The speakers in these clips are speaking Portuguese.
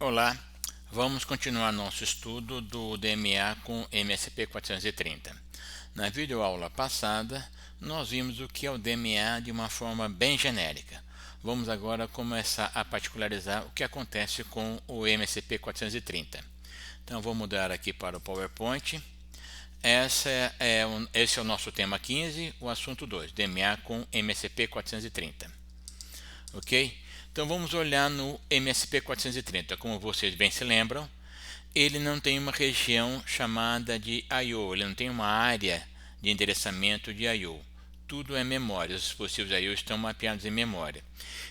Olá, vamos continuar nosso estudo do DMA com MSP430. Na videoaula passada, nós vimos o que é o DMA de uma forma bem genérica. Vamos agora começar a particularizar o que acontece com o MSP430. Então, vou mudar aqui para o PowerPoint. Esse é o nosso tema 15, o assunto 2, DMA com MSP430. Ok? Então vamos olhar no MSP430. Como vocês bem se lembram, ele não tem uma região chamada de I/O, ele não tem uma área de endereçamento de I/O. Tudo é memória, os dispositivos I/O estão mapeados em memória.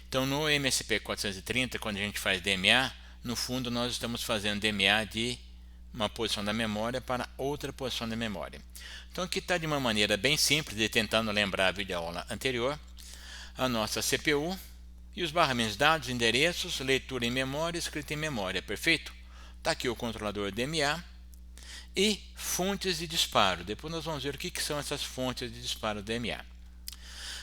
Então no MSP430, quando a gente faz DMA, no fundo nós estamos fazendo DMA de uma posição da memória para outra posição da memória. Então aqui está de uma maneira bem simples, de tentando lembrar a videoaula anterior, a nossa CPU, e os barramentos dados, endereços, leitura em memória, escrita em memória, perfeito? Está aqui o controlador DMA e fontes de disparo. Depois nós vamos ver o que são essas fontes de disparo DMA.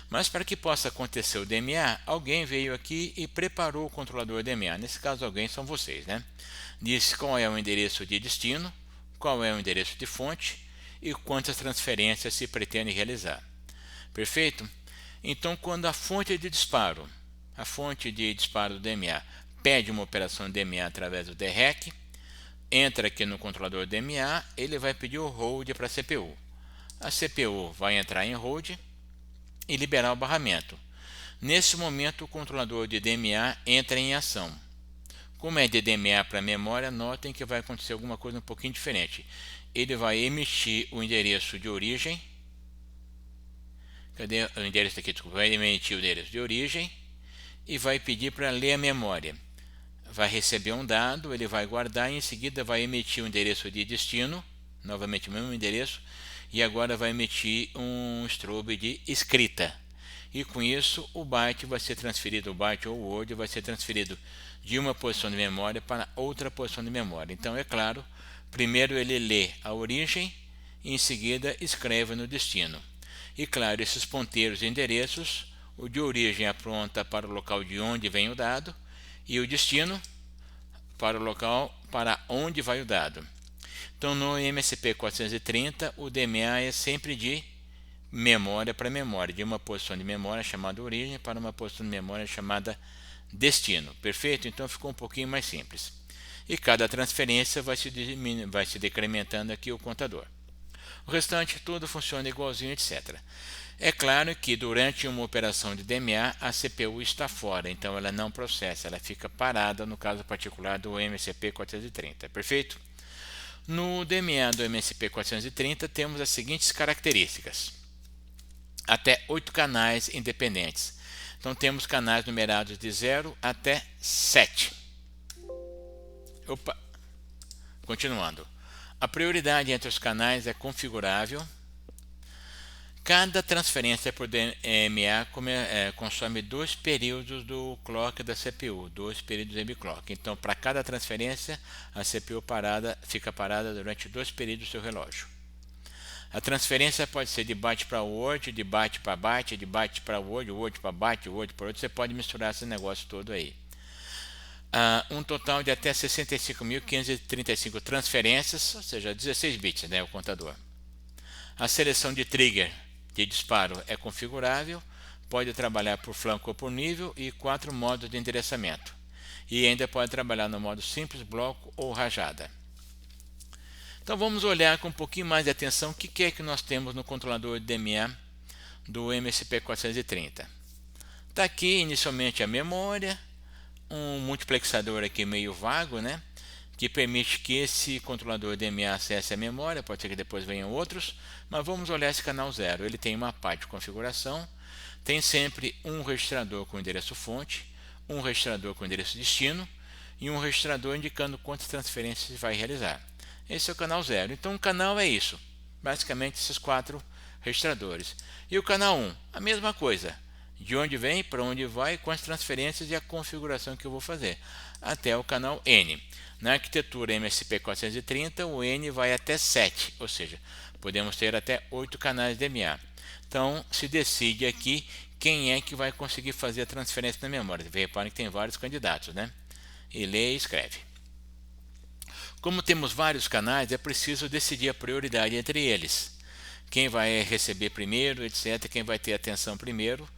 Mas para que possa acontecer o DMA, alguém veio aqui e preparou o controlador DMA. Nesse caso, alguém são vocês, né? Disse qual é o endereço de destino, qual é o endereço de fonte e quantas transferências se pretende realizar. Perfeito? Então, quando a fonte de disparo do DMA pede uma operação DMA através do DREC, entra aqui no controlador DMA, ele vai pedir o hold para a CPU. A CPU vai entrar em hold e liberar o barramento. Nesse momento, o controlador de DMA entra em ação. Como é de DMA para memória, notem que vai acontecer alguma coisa um pouquinho diferente. Ele vai emitir o endereço de origem. Cadê o endereço aqui? Desculpa, vai emitir o endereço de origem e vai pedir para ler a memória. Vai receber um dado, ele vai guardar e em seguida vai emitir o endereço de destino, novamente o mesmo endereço, e agora vai emitir um strobe de escrita. E com isso o byte vai ser transferido, o byte ou o word vai ser transferido de uma posição de memória para outra posição de memória. Então é claro, primeiro ele lê a origem e em seguida escreve no destino. E claro, esses ponteiros e endereços, o de origem aponta para o local de onde vem o dado e o destino para o local para onde vai o dado. Então no MSP430 o DMA é sempre de memória para memória, de uma posição de memória chamada origem para uma posição de memória chamada destino. Perfeito? Então ficou um pouquinho mais simples. E cada transferência vai se decrementando aqui o contador. O restante tudo funciona igualzinho, etc. É claro que durante uma operação de DMA a CPU está fora, então ela não processa, ela fica parada no caso particular do MSP430, perfeito? No DMA do MSP430 temos as seguintes características: até 8 canais independentes. Então temos canais numerados de 0 até 7. Continuando. A prioridade entre os canais é configurável. Cada transferência por DMA consome 2 períodos do clock da CPU, 2 períodos de clock. Então, para cada transferência, a CPU fica parada durante 2 períodos do seu relógio. A transferência pode ser de byte para word, de byte para byte, de byte para word, word para byte, word para word. Você pode misturar esse negócio todo aí. Um total de até 65.535 transferências, ou seja, 16 bits, né, o contador. A seleção de trigger de disparo é configurável, pode trabalhar por flanco ou por nível e 4 modos de endereçamento. E ainda pode trabalhar no modo simples, bloco ou rajada. Então vamos olhar com um pouquinho mais de atenção o que é que nós temos no controlador de DMA do MSP430. Está aqui inicialmente a memória, um multiplexador aqui meio vago, né, que permite que esse controlador DMA acesse a memória, pode ser que depois venham outros, mas vamos olhar esse canal 0. Ele tem uma parte de configuração, tem sempre um registrador com endereço fonte, um registrador com endereço destino e um registrador indicando quantas transferências vai realizar. Esse é o canal 0. Então o canal é isso, basicamente esses 4 registradores. E o canal 1, a mesma coisa. De onde vem, para onde vai, quantas transferências e a configuração que eu vou fazer, até o canal N. Na arquitetura MSP430, o N vai até 7, ou seja, podemos ter até 8 canais DMA. Então, se decide aqui quem é que vai conseguir fazer a transferência na memória. Reparem que tem vários candidatos, né? E lê e escreve. Como temos vários canais, é preciso decidir a prioridade entre eles. Quem vai receber primeiro, etc., quem vai ter atenção primeiro.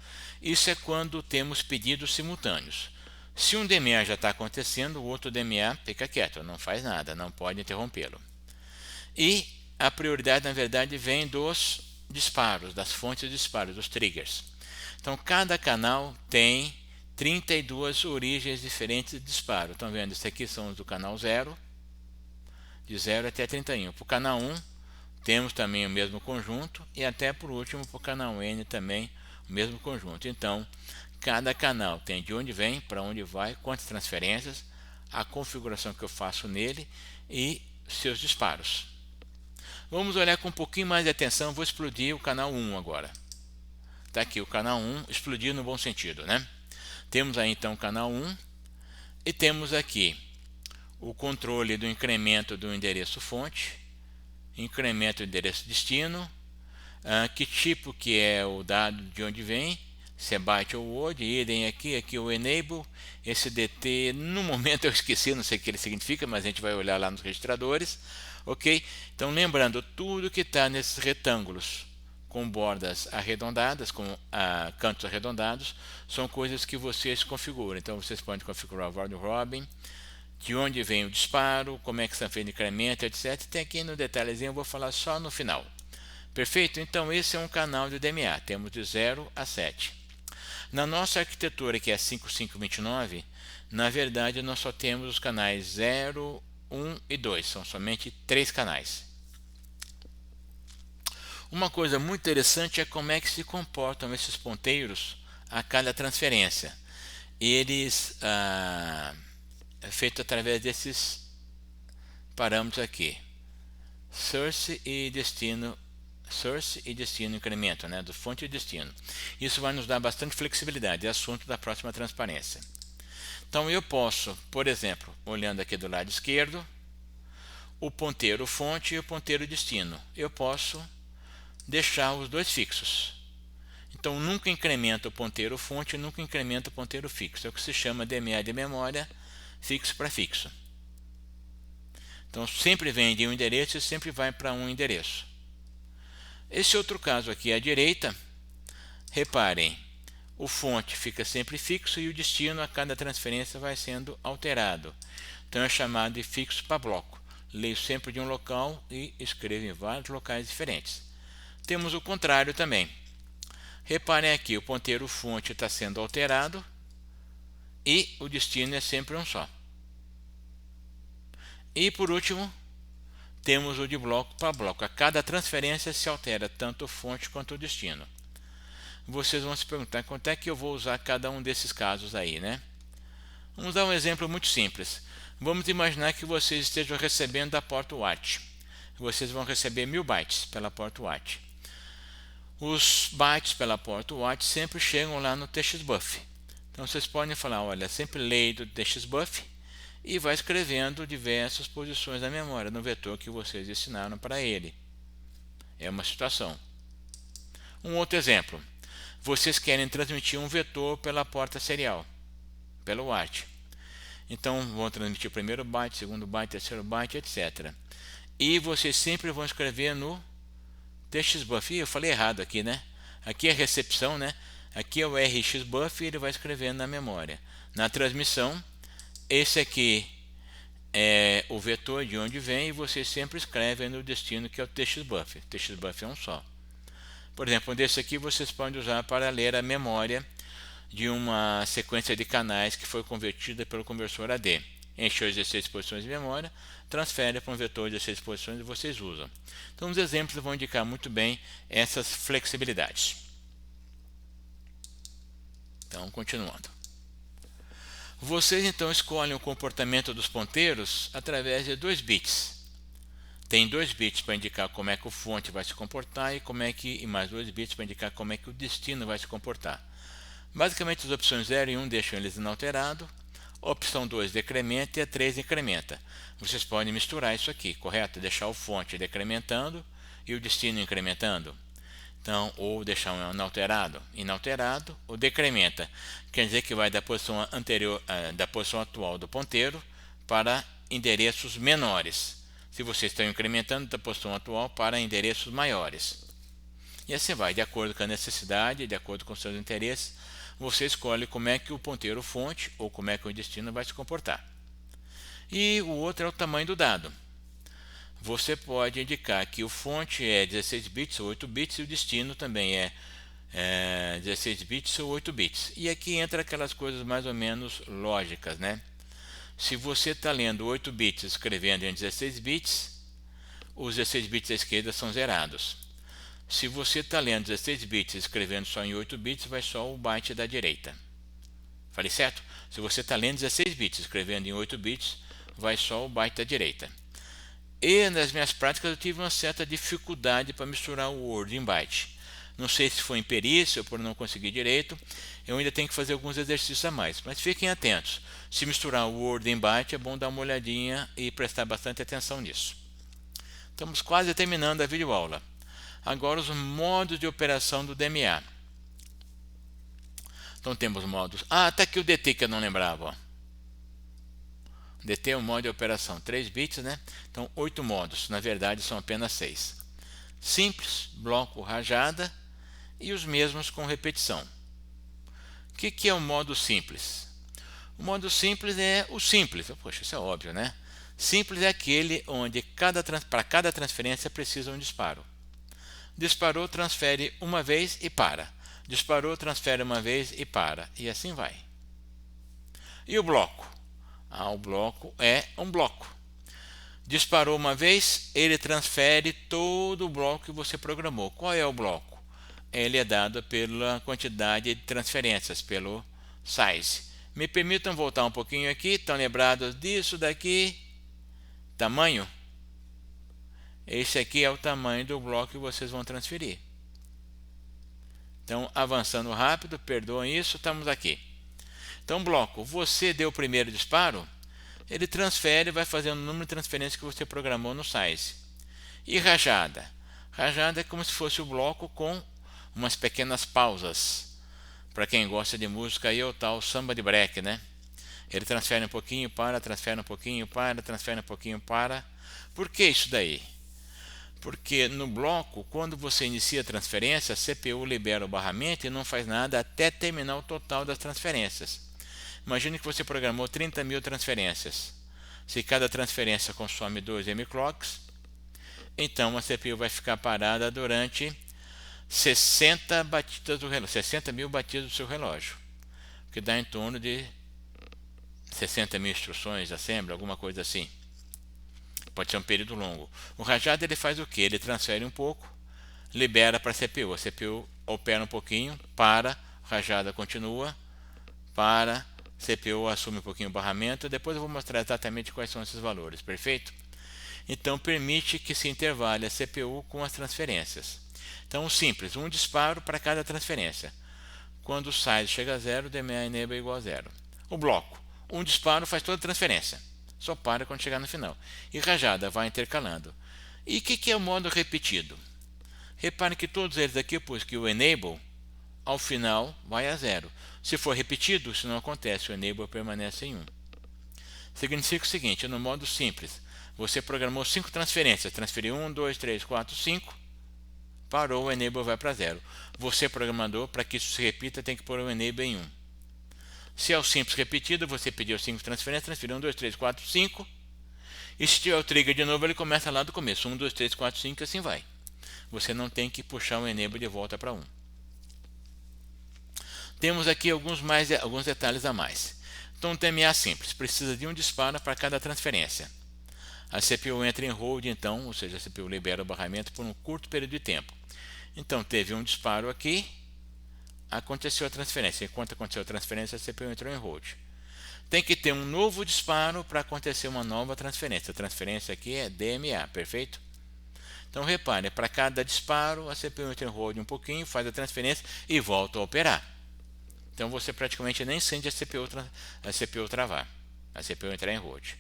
Isso é quando temos pedidos simultâneos. Se um DMA já está acontecendo, o outro DMA fica quieto, não faz nada, não pode interrompê-lo. E a prioridade, na verdade, vem dos disparos, das fontes de disparo, dos triggers. Então, cada canal tem 32 origens diferentes de disparo. Estão vendo? Isso aqui são os do canal 0, de 0 até 31. Para o canal 1, temos também o mesmo conjunto, e até por último, para o canal N também o mesmo conjunto. Então, cada canal tem de onde vem, para onde vai, quantas transferências, a configuração que eu faço nele e seus disparos. Vamos olhar com um pouquinho mais de atenção. Vou explodir o canal 1 agora. Está aqui o canal 1, explodir no bom sentido, né? Temos aí então o canal 1 e temos aqui o controle do incremento do endereço fonte, incremento do endereço destino, que tipo que é o dado, de onde vem, se é byte ou word, idem aqui o enable, esse DT, no momento eu esqueci, não sei o que ele significa, mas a gente vai olhar lá nos registradores, ok? Então lembrando, tudo que está nesses retângulos com bordas arredondadas, com cantos arredondados, são coisas que vocês configuram. Então vocês podem configurar o round robin, de onde vem o disparo, como é que está feito o incremento, etc. Tem aqui no detalhezinho, eu vou falar só no final. Perfeito? Então esse é um canal de DMA, temos de 0 a 7. Na nossa arquitetura, que é 5529, na verdade nós só temos os canais 0, 1 e 2, são somente 3 canais. Uma coisa muito interessante é como é que se comportam esses ponteiros a cada transferência. Eles é feito através desses parâmetros aqui, source e destino incremento, né, do fonte e destino. Isso vai nos dar bastante flexibilidade, é assunto da próxima transparência. Então eu posso, por exemplo, olhando aqui do lado esquerdo, o ponteiro fonte e o ponteiro destino, eu posso deixar os dois fixos. Então nunca incrementa o ponteiro fonte, nunca incrementa o ponteiro fixo. É o que se chama DMA de memória, fixo para fixo. Então sempre vem de um endereço e sempre vai para um endereço. Esse outro caso aqui à direita, reparem, o fonte fica sempre fixo e o destino a cada transferência vai sendo alterado. Então é chamado de fixo para bloco. Leio sempre de um local e escrevo em vários locais diferentes. Temos o contrário também. Reparem aqui, o ponteiro fonte está sendo alterado e o destino é sempre um só. E por último, temos o de bloco para bloco. A cada transferência se altera tanto o fonte quanto o destino. Vocês vão se perguntar quanto é que eu vou usar cada um desses casos aí, né? Vamos dar um exemplo muito simples. Vamos imaginar que vocês estejam recebendo da porta WAT. Vocês vão receber 1000 bytes pela porta WAT. Os bytes pela porta WAT sempre chegam lá no TXBuf. Então vocês podem falar, olha, sempre leia do TXBuf e vai escrevendo diversas posições da memória no vetor que vocês ensinaram para ele. É uma situação. Um outro exemplo. Vocês querem transmitir um vetor pela porta serial, pelo WAT. Então vão transmitir o primeiro byte, segundo byte, terceiro byte, etc. E vocês sempre vão escrever no TXBuf. Eu falei errado aqui, né? Aqui é a recepção, né? Aqui é o RxBuf e ele vai escrevendo na memória. Na transmissão, esse aqui é o vetor de onde vem e vocês sempre escrevem no destino, que é o TXBuf. TXBuf é um só. Por exemplo, desse aqui vocês podem usar para ler a memória de uma sequência de canais que foi convertida pelo conversor AD. Encheu as 16 posições de memória, transfere para um vetor de 16 posições e vocês usam. Então os exemplos vão indicar muito bem essas flexibilidades. Então, continuando. Vocês então escolhem o comportamento dos ponteiros através de 2 bits. Tem 2 bits para indicar como é que o fonte vai se comportar e mais 2 bits para indicar como é que o destino vai se comportar. Basicamente as opções 0 e 1 deixam eles inalterados, a opção 2 decrementa e a 3 incrementa. Vocês podem misturar isso aqui, correto? Deixar o fonte decrementando e o destino incrementando. Então, ou deixar um inalterado, ou decrementa. Quer dizer que vai da posição anterior, da posição atual do ponteiro para endereços menores. Se você está incrementando da posição atual para endereços maiores. E assim vai, de acordo com a necessidade, de acordo com os seus interesses, você escolhe como é que o ponteiro fonte ou como é que o destino vai se comportar. E o outro é o tamanho do dado. Você pode indicar que o fonte é 16 bits ou 8 bits e o destino também é 16 bits ou 8 bits. E aqui entra aquelas coisas mais ou menos lógicas, né? Se você está lendo 8 bits escrevendo em 16 bits, os 16 bits à esquerda são zerados. Se você está lendo 16 bits escrevendo só em 8 bits, vai só o byte da direita. Falei certo? Se você está lendo 16 bits escrevendo em 8 bits, vai só o byte da direita. E nas minhas práticas eu tive uma certa dificuldade para misturar o Word em byte. Não sei se foi imperícia ou por não conseguir direito. Eu ainda tenho que fazer alguns exercícios a mais. Mas fiquem atentos. Se misturar o Word em byte é bom dar uma olhadinha e prestar bastante atenção nisso. Estamos quase terminando a videoaula. Agora os modos de operação do DMA. Então temos modos... tá aqui o DT que eu não lembrava. Ó. DT é um modo de operação 3 bits, né? Então 8 modos, na verdade são apenas 6. Simples, bloco, rajada e os mesmos com repetição. O que é o modo simples? O modo simples é o simples. Poxa, isso é óbvio, né? Simples é aquele onde para cada transferência precisa um disparo. Disparou, transfere uma vez e para. Disparou, transfere uma vez e para. E assim vai. E o bloco? O bloco é um bloco. Disparou uma vez, ele transfere todo o bloco que você programou. Qual é o bloco? Ele é dado pela quantidade de transferências, pelo size. Me permitam voltar um pouquinho aqui. Estão lembrados disso daqui? Tamanho? Esse aqui é o tamanho do bloco que vocês vão transferir. Então, avançando rápido, perdoem isso, estamos aqui. Então, bloco, você deu o primeiro disparo, ele transfere, vai fazer o número de transferências que você programou no size. E rajada? Rajada é como se fosse o bloco com umas pequenas pausas. Para quem gosta de música, aí é o tal samba de break, né? Ele transfere um pouquinho, para, transfere um pouquinho, para, transfere um pouquinho, para. Por que isso daí? Porque no bloco, quando você inicia a transferência, a CPU libera o barramento e não faz nada até terminar o total das transferências. Imagine que você programou 30 mil transferências. Se cada transferência consome 2 mclocks, então a CPU vai ficar parada durante 60 batidas do relógio, 60 mil batidas do seu relógio, que dá em torno de 60 mil instruções, assembly, alguma coisa assim. Pode ser um período longo. O rajado ele faz o que? Ele transfere um pouco, libera para a CPU. A CPU opera um pouquinho, para, rajada continua, para, CPU assume um pouquinho o barramento. Depois eu vou mostrar exatamente quais são esses valores, perfeito? Então permite que se intervale a CPU com as transferências. Então simples, um disparo para cada transferência. Quando o size chega a zero, o DMA enable é igual a zero. O bloco, um disparo faz toda a transferência. Só para quando chegar no final. E rajada vai intercalando. E o que é o modo repetido? Repare que todos eles aqui, eu pus que o enable, ao final, vai a zero. Se for repetido, isso não acontece, o enable permanece em 1. Significa o seguinte, no modo simples, você programou 5 transferências, transferiu 1, 2, 3, 4, 5, parou, o enable vai para 0. Você, programador, para que isso se repita, tem que pôr o enable em 1. Se é o simples repetido, você pediu 5 transferências, transferiu 1, 2, 3, 4, 5. E se tiver o trigger de novo, ele começa lá do começo. 1, 2, 3, 4, 5 e assim vai. Você não tem que puxar o enable de volta para 1. Temos aqui alguns detalhes a mais. Então, o TMA simples. Precisa de um disparo para cada transferência. A CPU entra em hold, então, ou seja, a CPU libera o barramento por um curto período de tempo. Então, teve um disparo aqui, aconteceu a transferência. Enquanto aconteceu a transferência, a CPU entrou em hold. Tem que ter um novo disparo para acontecer uma nova transferência. A transferência aqui é DMA, perfeito? Então, repare, para cada disparo, a CPU entra em hold um pouquinho, faz a transferência e volta a operar. Então, você praticamente nem sente a CPU travar, a CPU entrar em hold.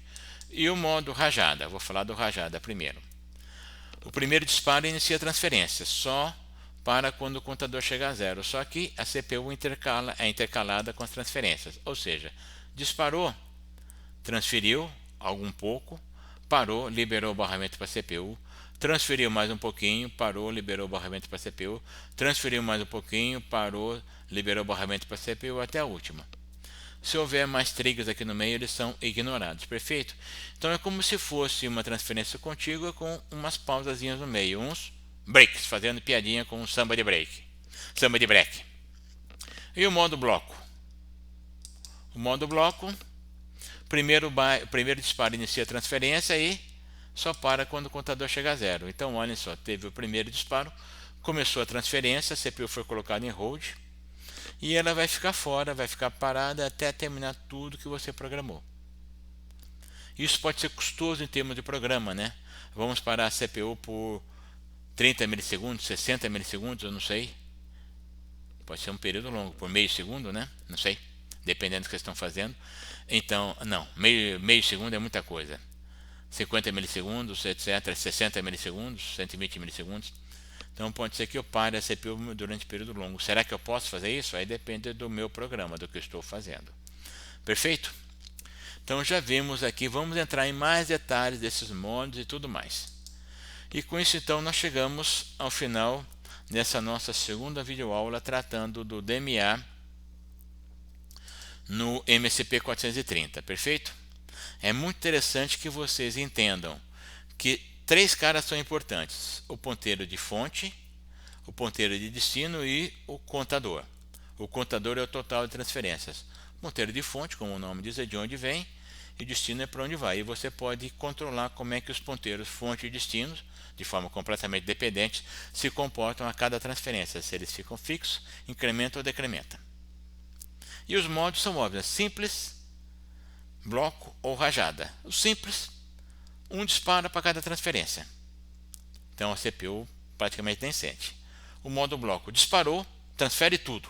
E o modo rajada, vou falar do rajada primeiro. O primeiro disparo inicia a transferência, só para quando o contador chegar a zero. Só que a CPU é intercalada com as transferências, ou seja, disparou, transferiu, algum pouco, parou, liberou o barramento para a CPU, transferiu mais um pouquinho, parou, liberou o barramento para a CPU, transferiu mais um pouquinho, parou, liberou o barramento para a CPU até a última. Se houver mais triggers aqui no meio, eles são ignorados, perfeito? Então é como se fosse uma transferência contínua com umas pausazinhas no meio, uns breaks, fazendo piadinha com samba de break, samba de break. E o modo bloco? O modo bloco, primeiro disparo inicia a transferência e só para quando o contador chega a zero. Então olhem só, teve o primeiro disparo, começou a transferência, a CPU foi colocada em hold, e ela vai ficar fora, vai ficar parada até terminar tudo que você programou. Isso pode ser custoso em termos de programa, né? Vamos parar a CPU por 30 milissegundos, 60 milissegundos, eu não sei. Pode ser um período longo, por meio segundo, né? Não sei, dependendo do que vocês estão fazendo. Então, não, meio segundo é muita coisa. 50 milissegundos, etc., 60 milissegundos, 120 milissegundos. Então pode ser que eu pare a CPU durante um período longo. Será que eu posso fazer isso? Aí depende do meu programa, do que eu estou fazendo. Perfeito? Então já vimos aqui, vamos entrar em mais detalhes desses modos e tudo mais. E com isso então nós chegamos ao final dessa nossa segunda videoaula tratando do DMA no MSP 430, perfeito? É muito interessante que vocês entendam que três caras são importantes: o ponteiro de fonte, o ponteiro de destino e o contador. O contador é o total de transferências. O ponteiro de fonte, como o nome diz, é de onde vem, e o destino é para onde vai. E você pode controlar como é que os ponteiros fonte e destino, de forma completamente dependente, se comportam a cada transferência, se eles ficam fixos, incrementam ou decrementam. E os modos são óbvios: simples, bloco ou rajada. O simples, um disparo para cada transferência. Então a CPU praticamente nem sente. O modo bloco, disparou, transfere tudo.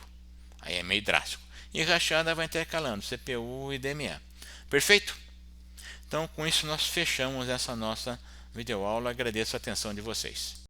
Aí é meio drástico. E rachada vai intercalando CPU e DMA. Perfeito? Então com isso nós fechamos essa nossa videoaula. Agradeço a atenção de vocês.